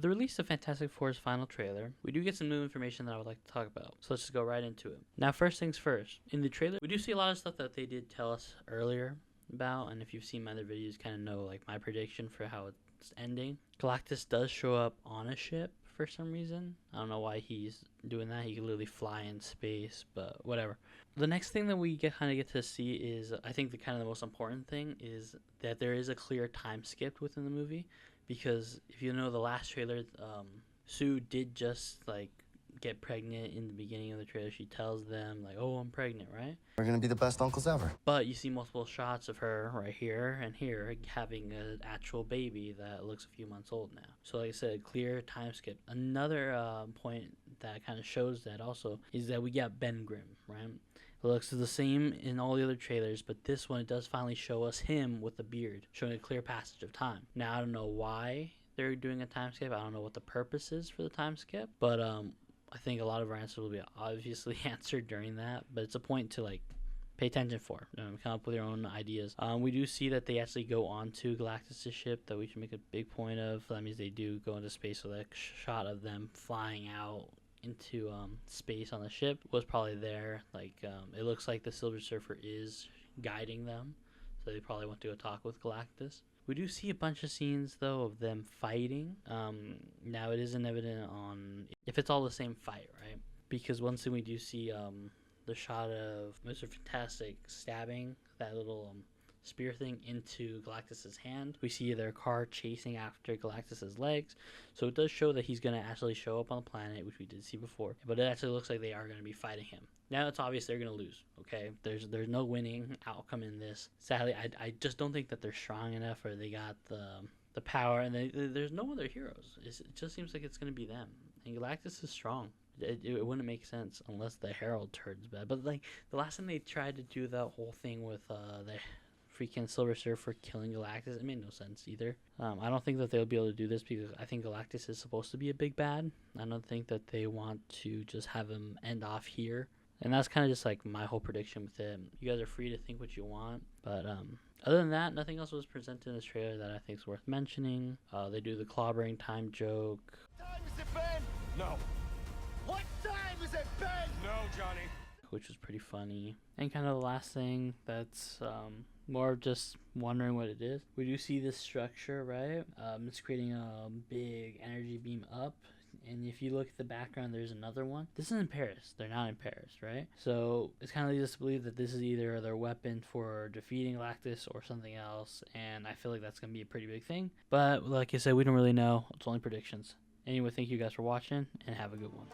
With the release of Fantastic Four's final trailer, we do get some new information that I would like to talk about, so let's just go right into it. Now, first things first, in the trailer, we do see a lot of stuff that they did tell us earlier about, and if you've seen my other videos, kind of know like my prediction for how it's ending. Galactus does show up on a ship for some reason. I don't know why he's doing that. He could literally fly in space, but whatever. The next thing that we get to see is, I think the most important thing is that there is a clear time skip within the movie, because if you know the last trailer, Sue did just like get pregnant in the beginning of the trailer. She tells them like, "Oh, I'm pregnant," right? We're gonna be the best uncles ever. But you see multiple shots of her right here and here having an actual baby that looks a few months old now. So like I said, clear time skip. Another point that kind of shows that also is that we got Ben Grimm, right? It looks the same in all the other trailers, but this one, it does finally show us him with a beard, showing a clear passage of time. Now, I don't know why they're doing a time skip. I don't know what the purpose is for the time skip, but I think a lot of our answers will be obviously answered during that, but it's a point to like pay attention for. Come up with your own ideas. We do see that they actually go onto Galactus' ship that we should make a big point of. That means they do go into space, so that shot of them flying out into space on the ship was probably there. Like it looks like the Silver Surfer is guiding them, so they probably want to go talk with Galactus. We do see a bunch of scenes though of them fighting. Now it isn't evident on if it's all the same fight, right? Because one thing we do see the shot of Mr. Fantastic stabbing that little spear thing into Galactus's hand. We see their car chasing after Galactus's legs, so it does show that he's going to actually show up on the planet, which we did see before, but it actually looks like they are going to be fighting him. Now it's obvious they're going to lose, okay? There's no winning outcome in this. Sadly, I just don't think that they're strong enough, or they got the power, and there's no other heroes. It just seems like it's going to be them, and Galactus is strong. It wouldn't make sense unless the Herald turns bad. But like the last time they tried to do that whole thing with the freaking Silver Surfer killing Galactus, it made no sense either. I don't think that they'll be able to do this because I think Galactus is supposed to be a big bad. I don't think that they want to just have him end off here. And that's kind of just like my whole prediction with it. You guys are free to think what you want, but other than that, nothing else was presented in this trailer that I think is worth mentioning. They do the clobbering time joke. Time is it, Ben? No. What time is it, Ben? No, Johnny. Which was pretty funny. And kind of the last thing that's more of just wondering what it is. We do see this structure, right? It's creating a big energy beam up. And if you look at the background, there's another one. This is in Paris. They're not in Paris, right? So it's kind of leads us to believe that this is either their weapon for defeating Galactus or something else. And I feel like that's going to be a pretty big thing. But like I said, we don't really know. It's only predictions. Anyway, thank you guys for watching, and have a good one.